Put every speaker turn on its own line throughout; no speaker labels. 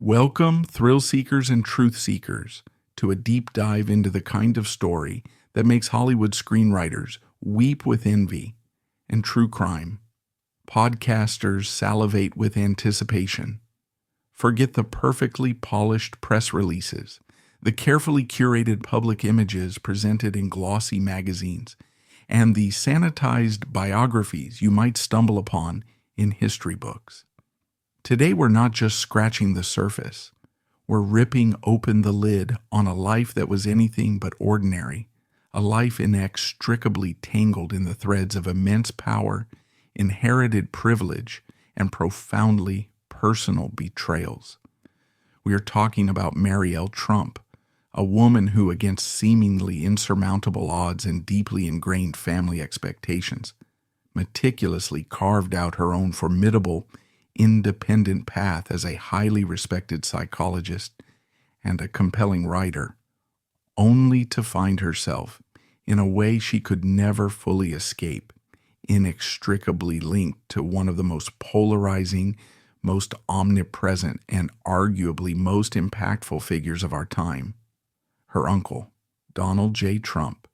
Welcome, thrill seekers and truth seekers, to a deep dive into the kind of story that makes Hollywood screenwriters weep with envy and true crime. Podcasters salivate with anticipation. Forget the perfectly polished press releases, the carefully curated public images presented in glossy magazines, and the sanitized biographies you might stumble upon in history books. Today we're not just scratching the surface. We're ripping open the lid on a life that was anything but ordinary, a life inextricably tangled in the threads of immense power, inherited privilege, and profoundly personal betrayals. We are talking about Mary L. Trump, a woman who, against seemingly insurmountable odds and deeply ingrained family expectations, meticulously carved out her own formidable, independent path as a highly respected psychologist and a compelling writer, only to find herself in a way she could never fully escape, inextricably linked to one of the most polarizing, most omnipresent, and arguably most impactful figures of our time, her uncle, Donald J. Trump.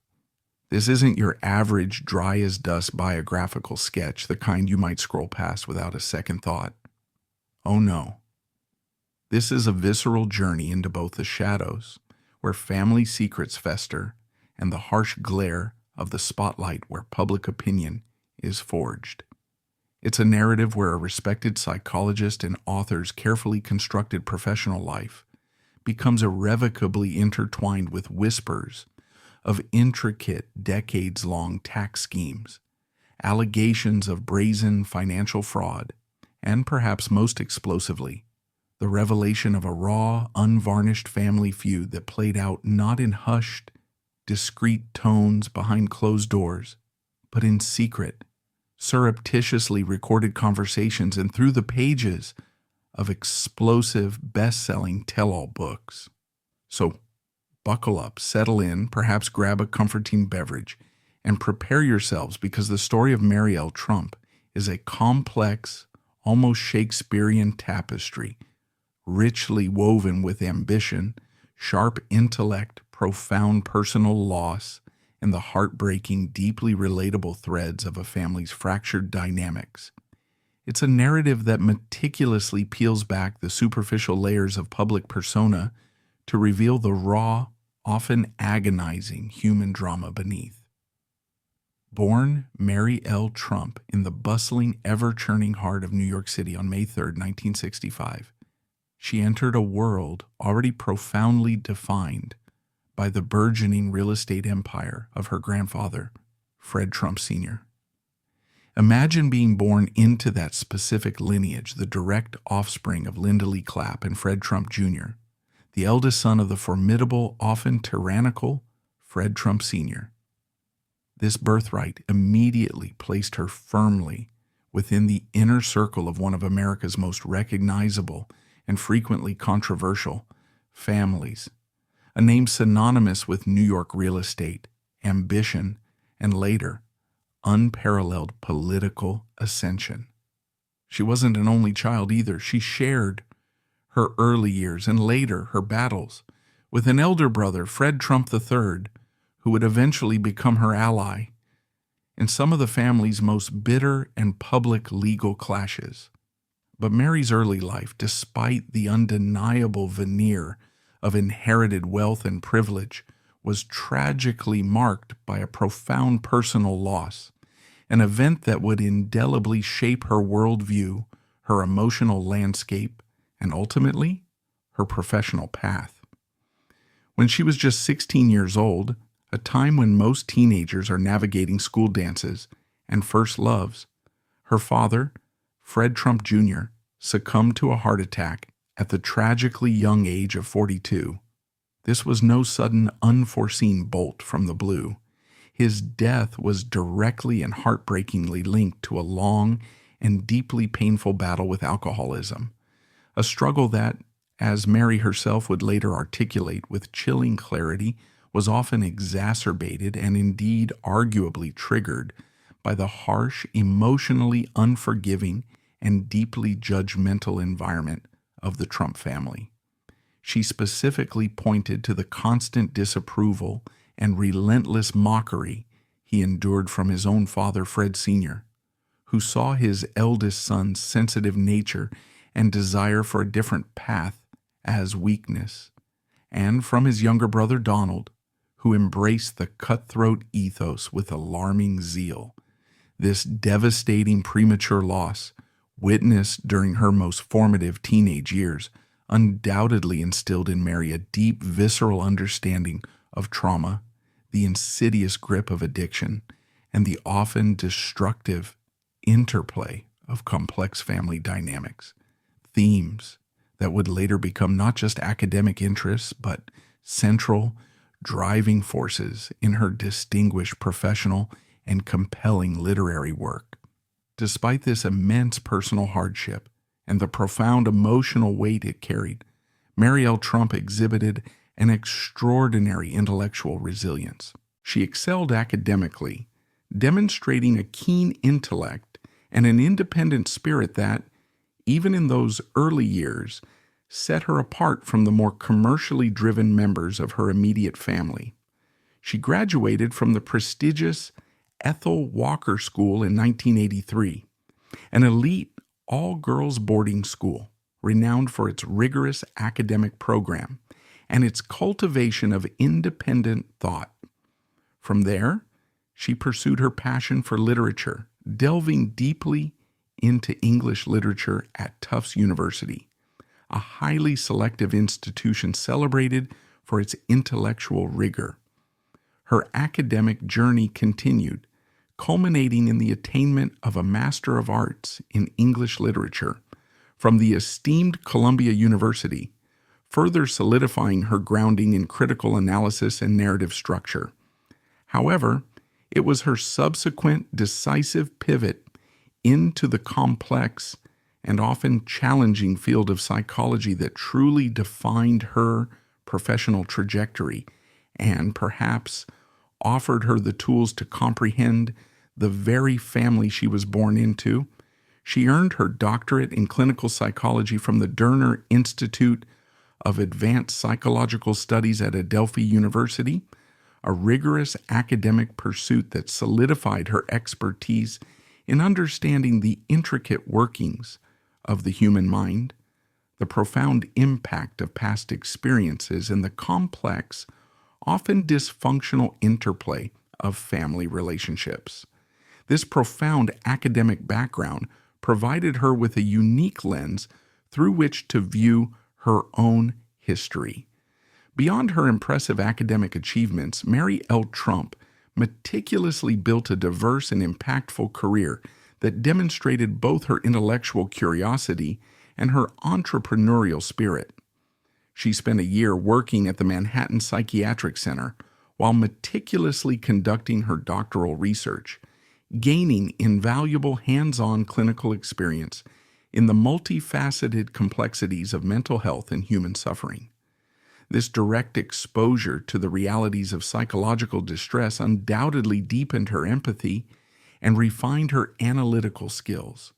This isn't your average dry-as-dust biographical sketch, the kind you might scroll past without a second thought. Oh no. This is a visceral journey into both the shadows, where family secrets fester, and the harsh glare of the spotlight where public opinion is forged. It's a narrative where a respected psychologist and author's carefully constructed professional life becomes irrevocably intertwined with whispers of intricate, decades-long tax schemes, allegations of brazen financial fraud, and perhaps most explosively, the revelation of a raw, unvarnished family feud that played out not in hushed, discreet tones behind closed doors, but in secret, surreptitiously recorded conversations and through the pages of explosive, best-selling tell-all books. So, buckle up, settle in, perhaps grab a comforting beverage, and prepare yourselves because the story of Mary L. Trump is a complex, almost Shakespearean tapestry, richly woven with ambition, sharp intellect, profound personal loss, and the heartbreaking, deeply relatable threads of a family's fractured dynamics. It's a narrative that meticulously peels back the superficial layers of public persona to reveal the raw, often agonizing human drama beneath. Born Mary L. Trump in the bustling, ever-churning heart of New York City on May 3, 1965, she entered a world already profoundly defined by the burgeoning real estate empire of her grandfather, Fred Trump Sr. Imagine being born into that specific lineage, the direct offspring of Linda Lee Clapp and Fred Trump Jr., the eldest son of the formidable, often tyrannical Fred Trump Sr. This birthright immediately placed her firmly within the inner circle of one of America's most recognizable and frequently controversial families, a name synonymous with New York real estate, ambition, and later, unparalleled political ascension. She wasn't an only child either. She shared her early years and later her battles with an elder brother, Fred Trump III, who would eventually become her ally in some of the family's most bitter and public legal clashes. But Mary's early life, despite the undeniable veneer of inherited wealth and privilege, was tragically marked by a profound personal loss, an event that would indelibly shape her worldview, her emotional landscape, and ultimately, her professional path. When she was just 16 years old, a time when most teenagers are navigating school dances and first loves, her father, Fred Trump Jr., succumbed to a heart attack at the tragically young age of 42. This was no sudden, unforeseen bolt from the blue. His death was directly and heartbreakingly linked to a long and deeply painful battle with alcoholism, a struggle that, as Mary herself would later articulate with chilling clarity, was often exacerbated and indeed arguably triggered by the harsh, emotionally unforgiving, and deeply judgmental environment of the Trump family. She specifically pointed to the constant disapproval and relentless mockery he endured from his own father, Fred Sr., who saw his eldest son's sensitive nature and desire for a different path as weakness, and from his younger brother, Donald, who embraced the cutthroat ethos with alarming zeal. This devastating premature loss, witnessed during her most formative teenage years, undoubtedly instilled in Mary a deep, visceral understanding of trauma, the insidious grip of addiction, and the often destructive interplay of complex family dynamics, themes that would later become not just academic interests, but central, driving forces in her distinguished professional and compelling literary work. Despite this immense personal hardship and the profound emotional weight it carried, Mary L. Trump exhibited an extraordinary intellectual resilience. She excelled academically, demonstrating a keen intellect and an independent spirit that, even in those early years, set her apart from the more commercially driven members of her immediate family. She graduated from the prestigious Ethel Walker School in 1983, an elite all-girls boarding school renowned for its rigorous academic program and its cultivation of independent thought. From there, she pursued her passion for literature, delving deeply into English literature at Tufts University, a highly selective institution celebrated for its intellectual rigor. Her academic journey continued, culminating in the attainment of a Master of Arts in English Literature from the esteemed Columbia University, further solidifying her grounding in critical analysis and narrative structure. However, it was her subsequent decisive pivot into the complex and often challenging field of psychology that truly defined her professional trajectory and perhaps offered her the tools to comprehend the very family she was born into. She earned her doctorate in clinical psychology from the Derner Institute of Advanced Psychological Studies at Adelphi University, a rigorous academic pursuit that solidified her expertise in understanding the intricate workings of the human mind, the profound impact of past experiences, and the complex, often dysfunctional interplay of family relationships. This profound academic background provided her with a unique lens through which to view her own history. Beyond her impressive academic achievements, Mary L. Trump meticulously built a diverse and impactful career that demonstrated both her intellectual curiosity and her entrepreneurial spirit. She spent a year working at the Manhattan Psychiatric Center while meticulously conducting her doctoral research, gaining invaluable hands-on clinical experience in the multifaceted complexities of mental health and human suffering. This direct exposure to the realities of psychological distress undoubtedly deepened her empathy and refined her analytical skills.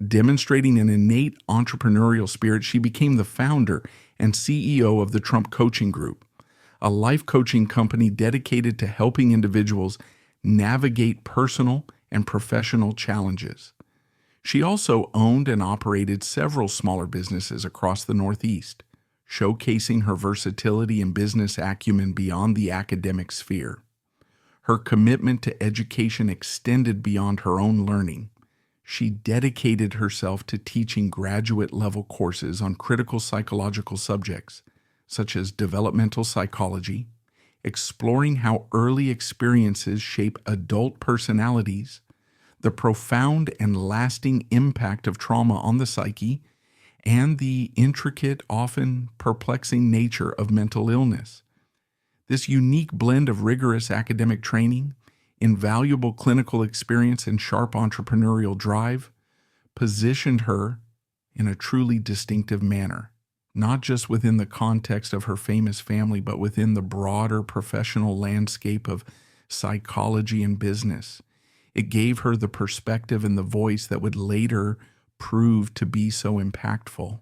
Demonstrating an innate entrepreneurial spirit, she became the founder and CEO of the Trump Coaching Group, a life coaching company dedicated to helping individuals navigate personal and professional challenges. She also owned and operated several smaller businesses across the Northeast, showcasing her versatility and business acumen beyond the academic sphere. Her commitment to education extended beyond her own learning. She dedicated herself to teaching graduate-level courses on critical psychological subjects, such as developmental psychology, exploring how early experiences shape adult personalities, the profound and lasting impact of trauma on the psyche, and the intricate, often perplexing nature of mental illness. This unique blend of rigorous academic training, invaluable clinical experience, and sharp entrepreneurial drive positioned her in a truly distinctive manner, not just within the context of her famous family, but within the broader professional landscape of psychology and business. It gave her the perspective and the voice that would later prove to be so impactful.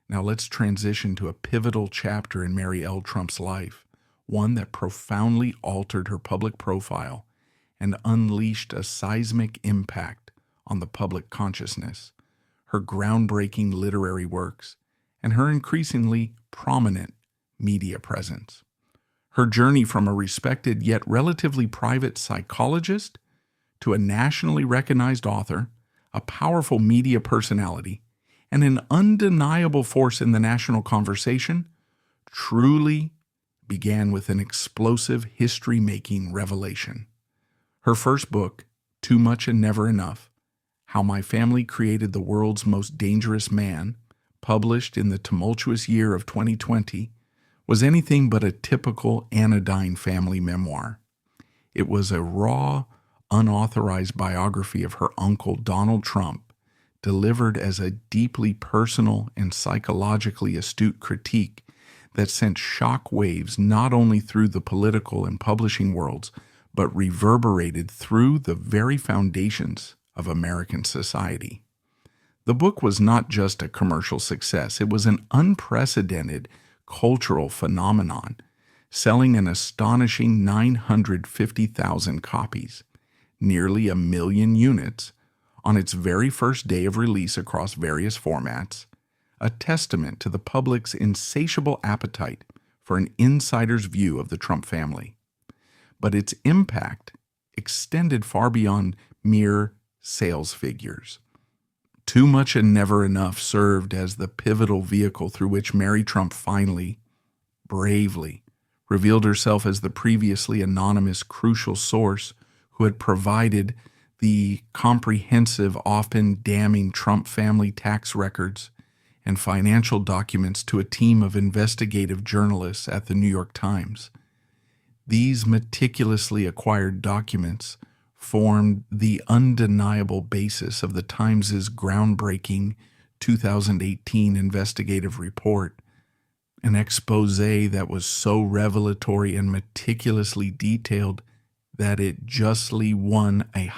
Now let's transition to a pivotal chapter in Mary L. Trump's life, one that profoundly altered her public profile and unleashed a seismic impact on the public consciousness, her groundbreaking literary works, and her increasingly prominent media presence. Her journey from a respected yet relatively private psychologist to a nationally recognized author, a powerful media personality, and an undeniable force in the national conversation truly began with an explosive history-making revelation. Her first book, Too Much and Never Enough, How My Family Created the World's Most Dangerous Man, published in the tumultuous year of 2020, was anything but a typical anodyne family memoir. It was a raw, unauthorized biography of her uncle Donald Trump, delivered as a deeply personal and psychologically astute critique that sent shock waves not only through the political and publishing worlds, but reverberated through the very foundations of American society. The book was not just a commercial success, it was an unprecedented cultural phenomenon, selling an astonishing 950,000 copies, nearly 1 million units, on its very first day of release across various formats, a testament to the public's insatiable appetite for an insider's view of the Trump family. But its impact extended far beyond mere sales figures. Too Much and Never Enough served as the pivotal vehicle through which Mary Trump finally, bravely, revealed herself as the previously anonymous crucial source who had provided the comprehensive, often damning Trump family tax records and financial documents to a team of investigative journalists at the New York Times. These meticulously acquired documents formed the undeniable basis of the Times' groundbreaking 2018 investigative report, an expose that was so revelatory and meticulously detailed that it justly won a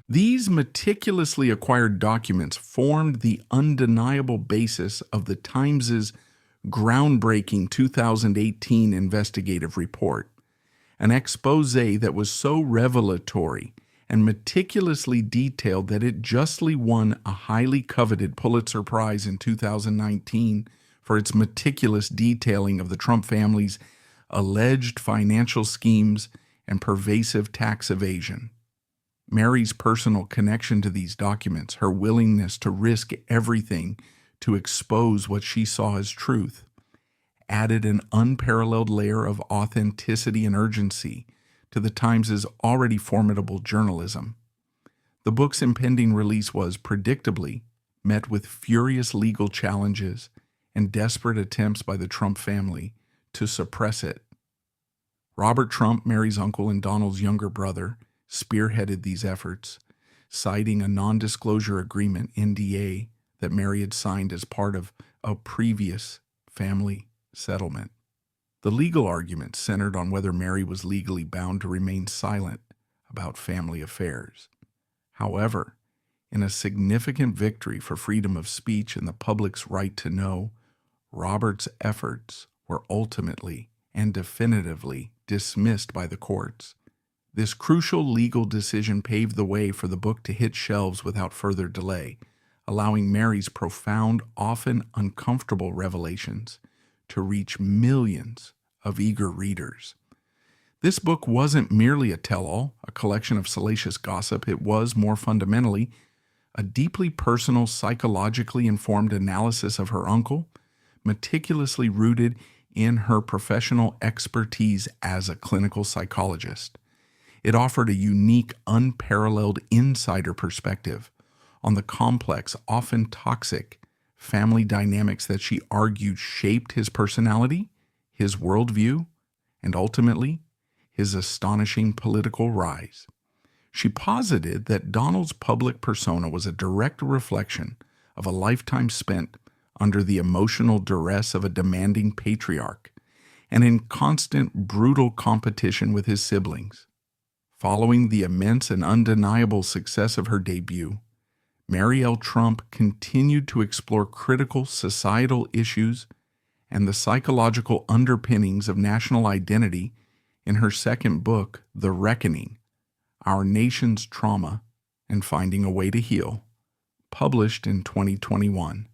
These meticulously acquired documents formed the undeniable basis of the Times' groundbreaking 2018 investigative report, an expose that was so revelatory and meticulously detailed that it justly won a highly coveted Pulitzer Prize in 2019 for its meticulous detailing of the Trump family's alleged financial schemes and pervasive tax evasion. Mary's personal connection to these documents, her willingness to risk everything to expose what she saw as truth, added an unparalleled layer of authenticity and urgency to the Times' already formidable journalism. The book's impending release was, predictably, met with furious legal challenges and desperate attempts by the Trump family to suppress it. Robert Trump, Mary's uncle and Donald's younger brother, spearheaded these efforts, citing a non-disclosure agreement, NDA, that Mary had signed as part of a previous family settlement. The legal argument centered on whether Mary was legally bound to remain silent about family affairs. However, in a significant victory for freedom of speech and the public's right to know, Robert's efforts were ultimately and definitively dismissed by the courts. This crucial legal decision paved the way for the book to hit shelves without further delay, allowing Mary's profound, often uncomfortable revelations to reach millions of eager readers. This book wasn't merely a tell-all, a collection of salacious gossip. It was, more fundamentally, a deeply personal, psychologically informed analysis of her uncle, meticulously rooted in her professional expertise as a clinical psychologist. It offered a unique, unparalleled insider perspective on the complex, often toxic, family dynamics that she argued shaped his personality, his worldview, and ultimately, his astonishing political rise. She posited that Donald's public persona was a direct reflection of a lifetime spent under the emotional duress of a demanding patriarch and in constant, brutal competition with his siblings. Following the immense and undeniable success of her debut, Mary L. Trump continued to explore critical societal issues and the psychological underpinnings of national identity in her second book, The Reckoning: Our Nation's Trauma and Finding a Way to Heal, published in 2021.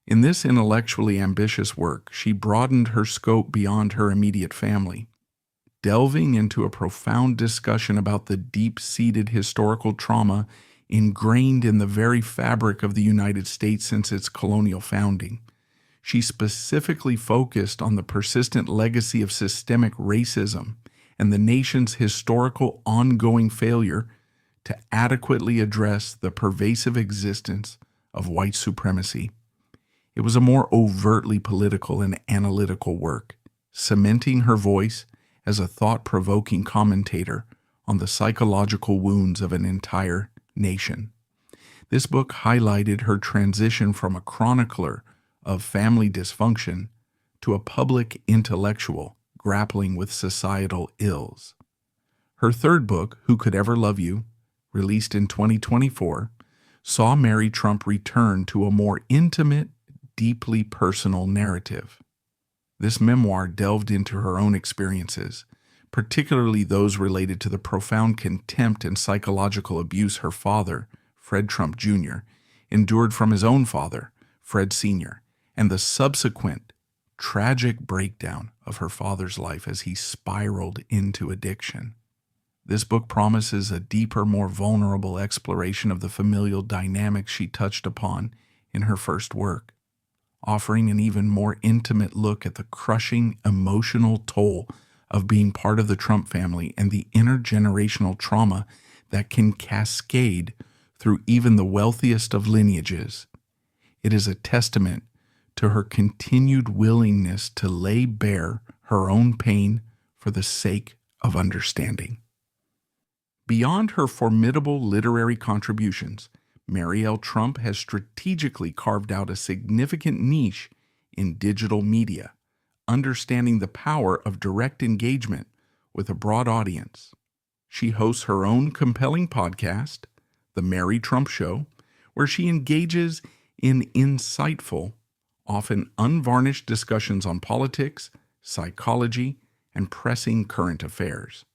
In this intellectually ambitious work, she broadened her scope beyond her immediate family, delving into a profound discussion about the deep-seated historical trauma ingrained in the very fabric of the United States since its colonial founding. She specifically focused on the persistent legacy of systemic racism and the nation's historical ongoing failure to adequately address the pervasive existence of white supremacy. It was a more overtly political and analytical work, cementing her voice as a thought-provoking commentator on the psychological wounds of an entire nation. This book highlighted her transition from a chronicler of family dysfunction to a public intellectual grappling with societal ills. Her third book, Who Could Ever Love You, released in 2024, saw Mary Trump return to a more intimate, deeply personal narrative. This memoir delved into her own experiences, particularly those related to the profound contempt and psychological abuse her father, Fred Trump Jr., endured from his own father, Fred Sr., and the subsequent tragic breakdown of her father's life as he spiraled into addiction. This book promises a deeper, more vulnerable exploration of the familial dynamics she touched upon in her first work, offering an even more intimate look at the crushing emotional toll of being part of the Trump family and the intergenerational trauma that can cascade through even the wealthiest of lineages. It is a testament to her continued willingness to lay bare her own pain for the sake of understanding. Beyond her formidable literary contributions, Mary L. Trump has strategically carved out a significant niche in digital media, understanding the power of direct engagement with a broad audience. She hosts her own compelling podcast, The Mary Trump Show, where she engages in insightful, often unvarnished discussions on politics, psychology, and pressing current affairs.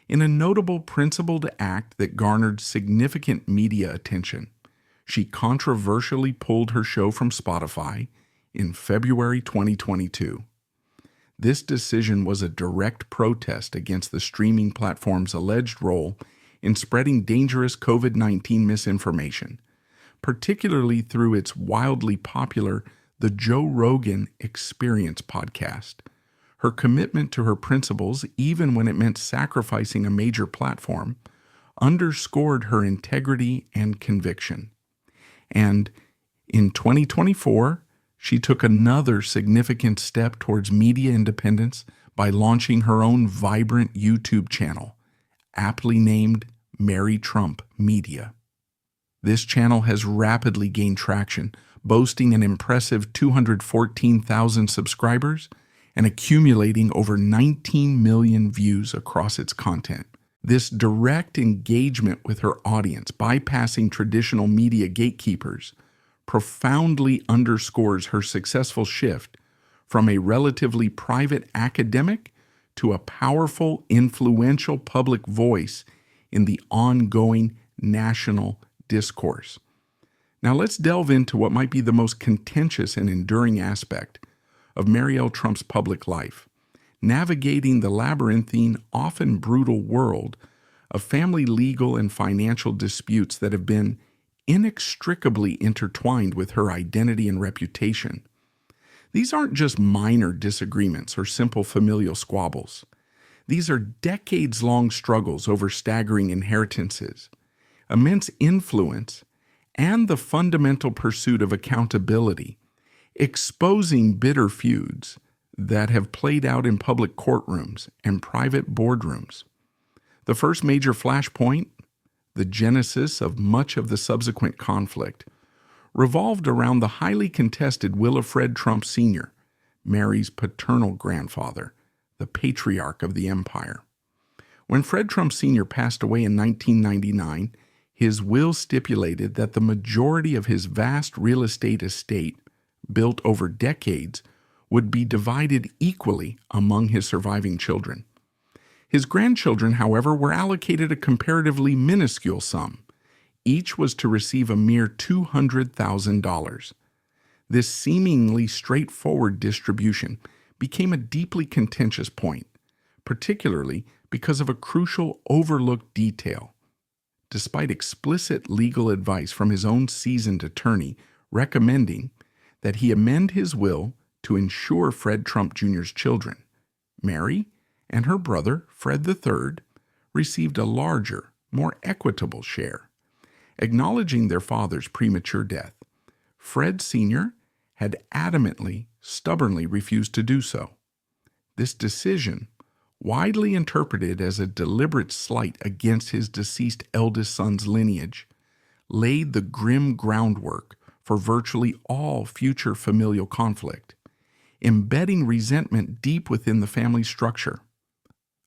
In a notable principled act that garnered significant media attention, she controversially pulled her show from Spotify in February 2022. This decision was a direct protest against the streaming platform's alleged role in spreading dangerous COVID-19 misinformation, particularly through its wildly popular The Joe Rogan Experience podcast. Her commitment to her principles, even when it meant sacrificing a major platform, underscored her integrity and conviction. And in 2024, she took another significant step towards media independence by launching her own vibrant YouTube channel, aptly named Mary Trump Media. This channel has rapidly gained traction, boasting an impressive 214,000 subscribers and accumulating over 19 million views across its content. This direct engagement with her audience, bypassing traditional media gatekeepers, profoundly underscores her successful shift from a relatively private academic to a powerful, influential public voice in the ongoing national discourse. Now let's delve into what might be the most contentious and enduring aspect of Mary L. Trump's public life, navigating the labyrinthine, often brutal world of family legal and financial disputes that have been inextricably intertwined with her identity and reputation. These aren't just minor disagreements or simple familial squabbles. These are decades-long struggles over staggering inheritances, immense influence, and the fundamental pursuit of accountability, exposing bitter feuds that have played out in public courtrooms and private boardrooms. The first major flashpoint, the genesis of much of the subsequent conflict, revolved around the highly contested will of Fred Trump Sr., Mary's paternal grandfather, the patriarch of the empire. When Fred Trump Sr. passed away in 1999, His will stipulated that the majority of his vast real estate, built over decades, would be divided equally among his surviving children. His grandchildren, however, were allocated a comparatively minuscule sum. Each was to receive a mere $200,000. This seemingly straightforward distribution became a deeply contentious point, particularly because of a crucial overlooked detail. Despite explicit legal advice from his own seasoned attorney recommending that he amend his will to ensure Fred Trump Jr.'s children, Mary and her brother, Fred III, received a larger, more equitable share. Acknowledging their father's premature death, Fred Sr. had adamantly, stubbornly refused to do so. This decision, widely interpreted as a deliberate slight against his deceased eldest son's lineage, laid the grim groundwork for virtually all future familial conflict, embedding resentment deep within the family structure.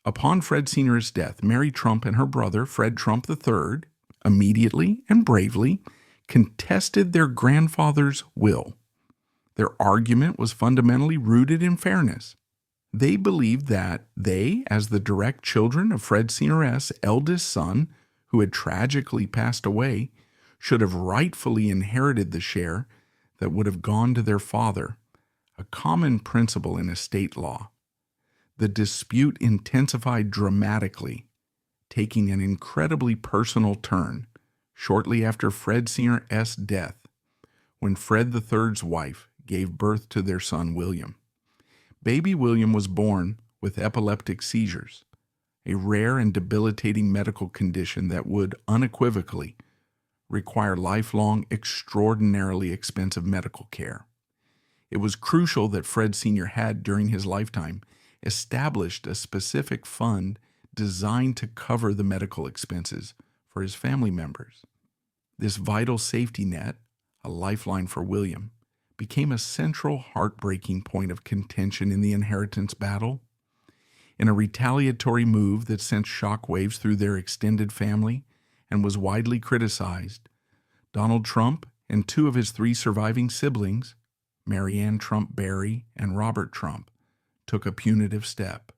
Upon Fred Sr.'s death, Mary Trump and her brother, Fred Trump III, immediately and bravely contested their grandfather's will. Their argument was fundamentally rooted in fairness. They believed that they, as the direct children of Fred Sr.'s eldest son, who had tragically passed away, should have rightfully inherited the share that would have gone to their father, a common principle in estate law. The dispute intensified dramatically, taking an incredibly personal turn shortly after Fred Sr.'s death, when Fred III's wife gave birth to their son William. Baby William was born with epileptic seizures, a rare and debilitating medical condition that would unequivocally require lifelong, extraordinarily expensive medical care. It was crucial that Fred Sr. had, during his lifetime, established a specific fund designed to cover the medical expenses for his family members. This vital safety net, a lifeline for William, became a central heartbreaking point of contention in the inheritance battle. In a retaliatory move that sent shockwaves through their extended family and was widely criticized, Donald Trump and two of his three surviving siblings, Mary Ann Trump Barry and Robert Trump, took a punitive step.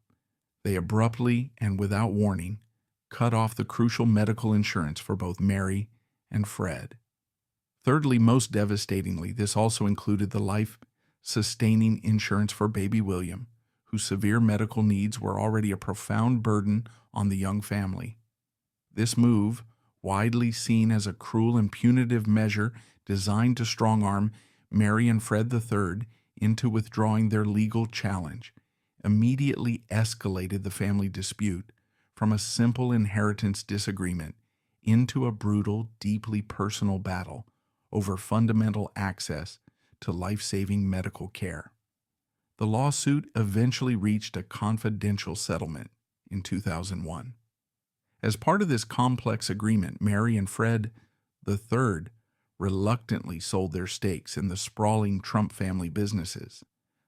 They abruptly and without warning cut off the crucial medical insurance for both Mary and Fred. Thirdly, most devastatingly, this also included the life-sustaining insurance for baby William, whose severe medical needs were already a profound burden on the young family. This move, widely seen as a cruel and punitive measure designed to strong-arm Mary and Fred III into withdrawing their legal challenge, immediately escalated the family dispute from a simple inheritance disagreement into a brutal, deeply personal battle over fundamental access to life-saving medical care. The lawsuit eventually reached a confidential settlement in 2001. As part of this complex agreement, Mary and Fred III reluctantly sold their stakes in the sprawling Trump family businesses,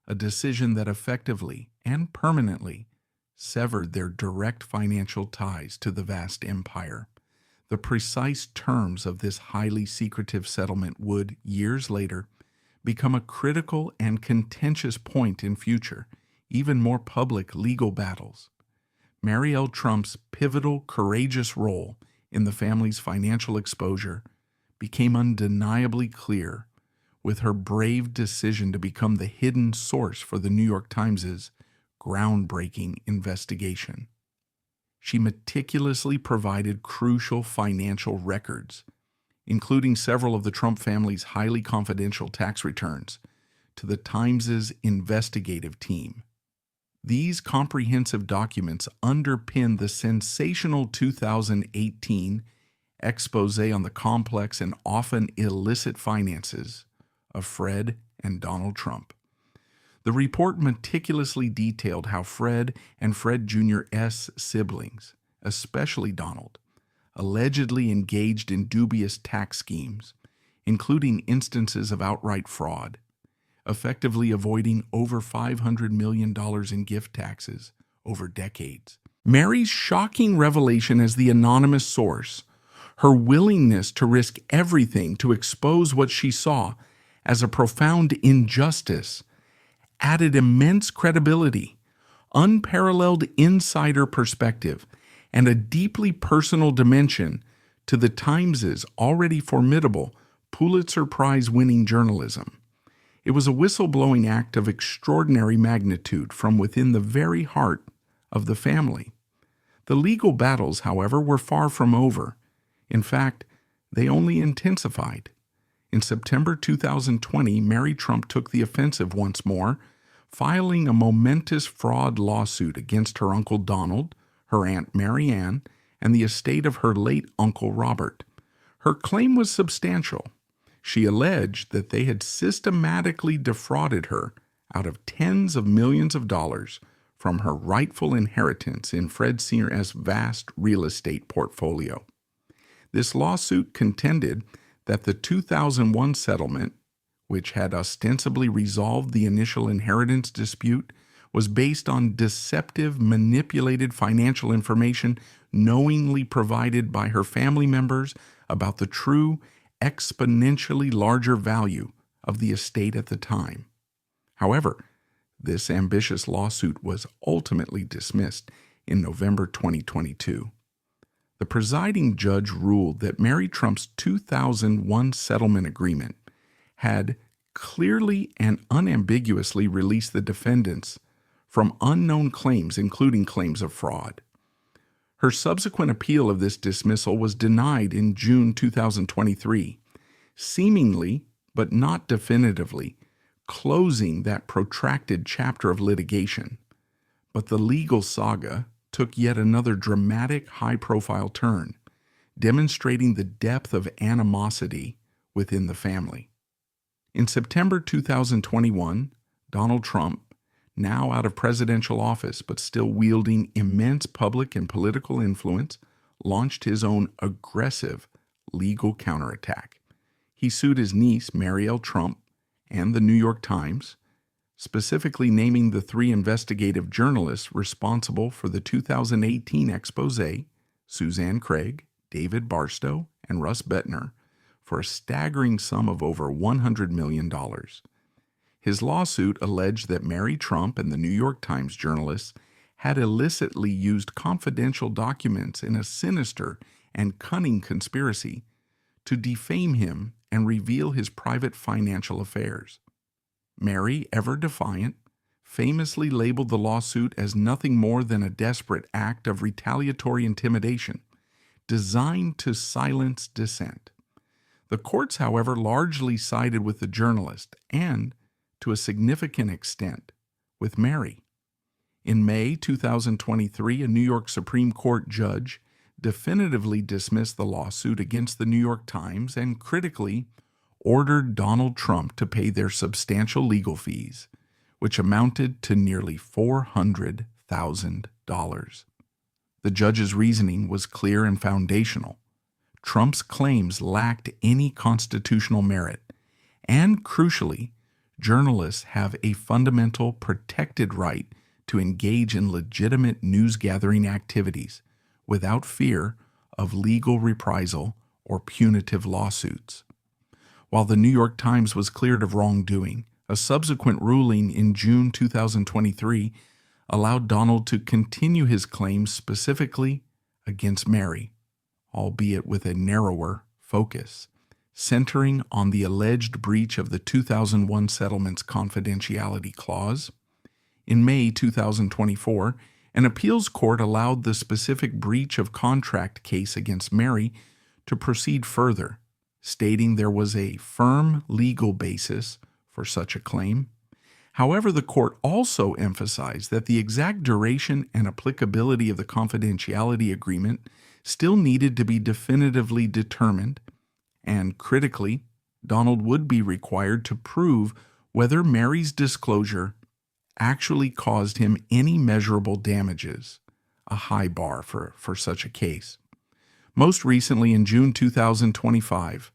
a decision that effectively and permanently severed their direct financial ties to the vast empire. The precise terms of this highly secretive settlement would, years later, become a critical and contentious point in future, even more public legal battles. Mary L. Trump's pivotal, courageous role in the family's financial exposure became undeniably clear with her brave decision to become the hidden source for the New York Times' groundbreaking investigation. She meticulously provided crucial financial records, including several of the Trump family's highly confidential tax returns, to the Times' investigative team. These comprehensive documents underpin the sensational 2018 expose on the complex and often illicit finances of Fred and Donald Trump. The report meticulously detailed how Fred and Fred Jr.'s siblings, especially Donald, allegedly engaged in dubious tax schemes, including instances of outright fraud, effectively avoiding over $500 million in gift taxes over decades. Mary's shocking revelation as the anonymous source, Her willingness to risk everything to expose what she saw as a profound injustice added immense credibility, unparalleled insider perspective, and a deeply personal dimension to the Times's already formidable Pulitzer Prize-winning journalism. It was a whistleblowing act of extraordinary magnitude from within the very heart of the family. The legal battles, however, were far from over. In fact, they only intensified. In September 2020, Mary Trump took the offensive once more, filing a momentous fraud lawsuit against her Uncle Donald, her Aunt Mary Ann, and the estate of her late Uncle Robert. Her claim was substantial. She alleged that they had systematically defrauded her out of tens of millions of dollars from her rightful inheritance in Fred Senior's vast real estate portfolio. This lawsuit contended that the 2001 settlement, which had ostensibly resolved the initial inheritance dispute, was based on deceptive, manipulated financial information knowingly provided by her family members about the true, exponentially larger value of the estate at the time. However, this ambitious lawsuit was ultimately dismissed in November 2022. The presiding judge ruled that Mary Trump's 2001 settlement agreement had clearly and unambiguously released the defendants from unknown claims, including claims of fraud. Her subsequent appeal of this dismissal was denied in June 2023, seemingly, but not definitively, closing that protracted chapter of litigation. But the legal saga took yet another dramatic, high-profile turn, demonstrating the depth of animosity within the family. In September 2021, Donald Trump, now out of presidential office but still wielding immense public and political influence, launched his own aggressive legal counterattack. He sued his niece, Mary L. Trump, and the New York Times, specifically naming the three investigative journalists responsible for the 2018 expose, Suzanne Craig, David Barstow, and Russ Bettner, for a staggering sum of over $100 million. His lawsuit alleged that Mary Trump and the New York Times journalists had illicitly used confidential documents in a sinister and cunning conspiracy to defame him and reveal his private financial affairs. Mary, ever defiant, famously labeled the lawsuit as nothing more than a desperate act of retaliatory intimidation designed to silence dissent. The courts, however, largely sided with the journalist and, to a significant extent, with Mary. In May 2023, a New York Supreme Court judge definitively dismissed the lawsuit against the New York Times and critically ordered Donald Trump to pay their substantial legal fees, which amounted to nearly $400,000. The judge's reasoning was clear and foundational. Trump's claims lacked any constitutional merit, and crucially, journalists have a fundamental protected right to engage in legitimate news-gathering activities without fear of legal reprisal or punitive lawsuits. While the New York Times was cleared of wrongdoing, a subsequent ruling in June 2023 allowed Donald to continue his claims specifically against Mary, albeit with a narrower focus, centering on the alleged breach of the 2001 settlement's confidentiality clause. In May 2024, an appeals court allowed the specific breach of contract case against Mary to proceed further, stating there was a firm legal basis for such a claim. However, the court also emphasized that the exact duration and applicability of the confidentiality agreement still needed to be definitively determined, and critically, Donald would be required to prove whether Mary's disclosure actually caused him any measurable damages, a high bar for such a case. Most recently, in June 2025,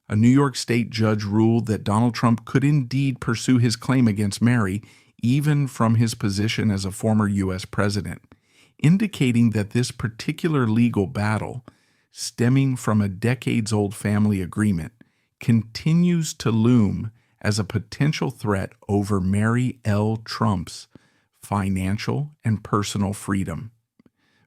a New York State judge ruled that Donald Trump could indeed pursue his claim against Mary even from his position as a former U.S. president, indicating that this particular legal battle stemming from a decades-old family agreement, continues to loom as a potential threat over Mary L. Trump's financial and personal freedom.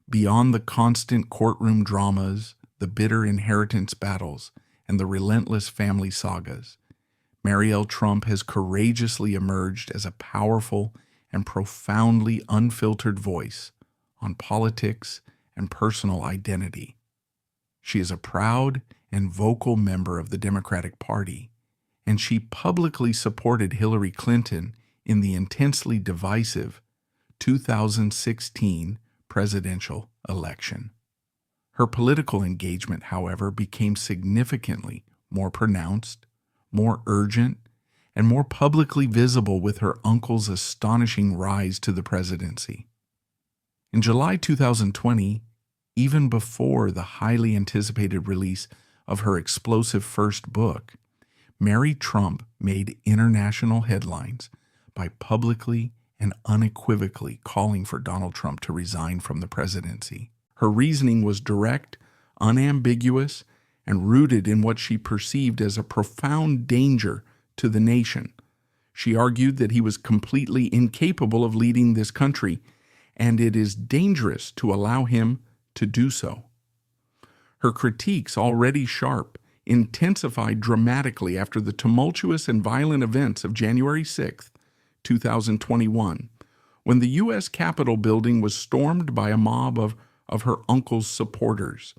Beyond the constant courtroom dramas, the bitter inheritance battles, and the relentless family sagas, Mary L. Trump has courageously emerged as a powerful and profoundly unfiltered voice on politics and personal identity. She is a proud and vocal member of the Democratic Party, and she publicly supported Hillary Clinton in the intensely divisive 2016 presidential election. Her political engagement, however, became significantly more pronounced, more urgent, and more publicly visible with her uncle's astonishing rise to the presidency. In July 2020, even before the highly anticipated release of her explosive first book, Mary Trump made international headlines by publicly and unequivocally calling for Donald Trump to resign from the presidency. Her reasoning was direct, unambiguous, and rooted in what she perceived as a profound danger to the nation. She argued that he was completely incapable of leading this country, and it is dangerous to allow him to do so. Her critiques, already sharp, intensified dramatically after the tumultuous and violent events of January 6, 2021, when the U.S. Capitol building was stormed by a mob of her uncle's supporters.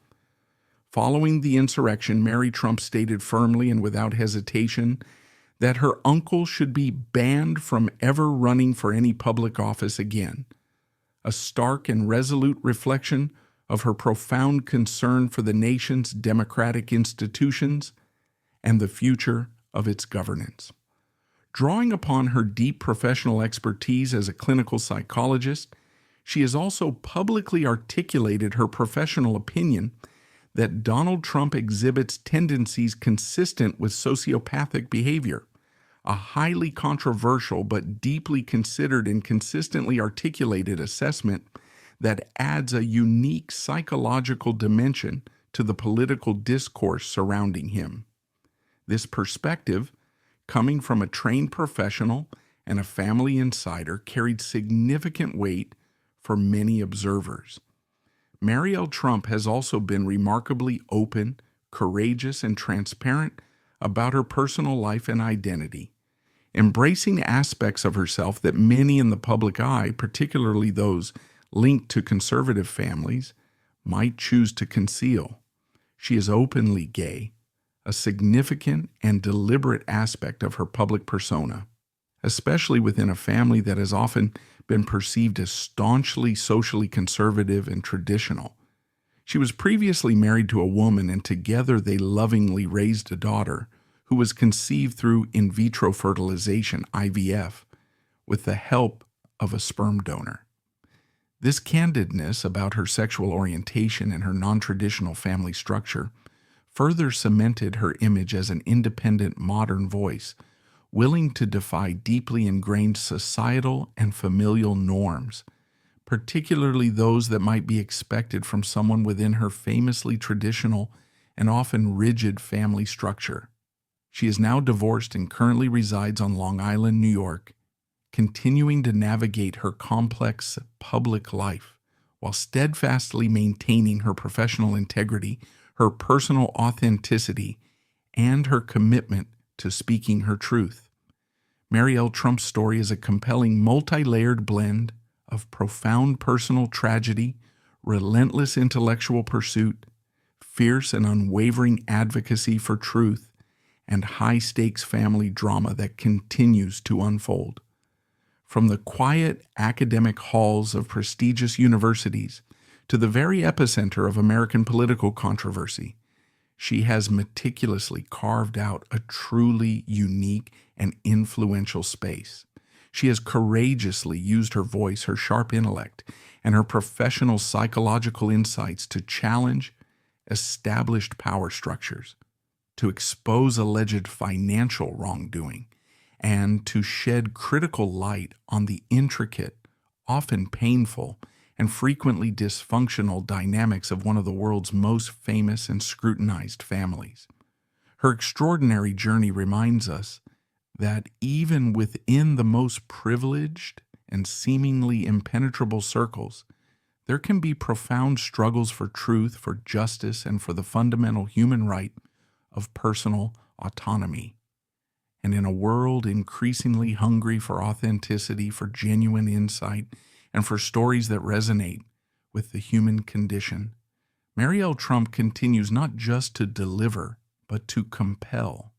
Following the insurrection, Mary Trump stated firmly and without hesitation that her uncle should be banned from ever running for any public office again, a stark and resolute reflection of her profound concern for the nation's democratic institutions and the future of its governance. Drawing upon her deep professional expertise as a clinical psychologist, she has also publicly articulated her professional opinion that Donald Trump exhibits tendencies consistent with sociopathic behavior, a highly controversial but deeply considered and consistently articulated assessment that adds a unique psychological dimension to the political discourse surrounding him. This perspective, coming from a trained professional and a family insider, carried significant weight for many observers. Mary L. Trump has also been remarkably open, courageous, and transparent about her personal life and identity, embracing aspects of herself that many in the public eye, particularly those linked to conservative families, might choose to conceal. She is openly gay, a significant and deliberate aspect of her public persona, especially within a family that has often been perceived as staunchly socially conservative and traditional. She was previously married to a woman, and together they lovingly raised a daughter who was conceived through in vitro fertilization, IVF, with the help of a sperm donor. This candidness about her sexual orientation and her non-traditional family structure further cemented her image as an independent modern voice, willing to defy deeply ingrained societal and familial norms, particularly those that might be expected from someone within her famously traditional and often rigid family structure. She is now divorced and currently resides on Long Island, New York, continuing to navigate her complex public life while steadfastly maintaining her professional integrity, her personal authenticity, and her commitment to speaking her truth. Mary L. Trump's story is a compelling multi-layered blend of profound personal tragedy, relentless intellectual pursuit, fierce and unwavering advocacy for truth, and high-stakes family drama that continues to unfold. From the quiet academic halls of prestigious universities to the very epicenter of American political controversy, she has meticulously carved out a truly unique and influential space. She has courageously used her voice, her sharp intellect, and her professional psychological insights to challenge established power structures, to expose alleged financial wrongdoing, and to shed critical light on the intricate, often painful, and frequently dysfunctional dynamics of one of the world's most famous and scrutinized families. Her extraordinary journey reminds us that even within the most privileged and seemingly impenetrable circles, there can be profound struggles for truth, for justice, and for the fundamental human right of personal autonomy. And in a world increasingly hungry for authenticity, for genuine insight, and for stories that resonate with the human condition, Mary L. Trump continues not just to deliver, but to compel.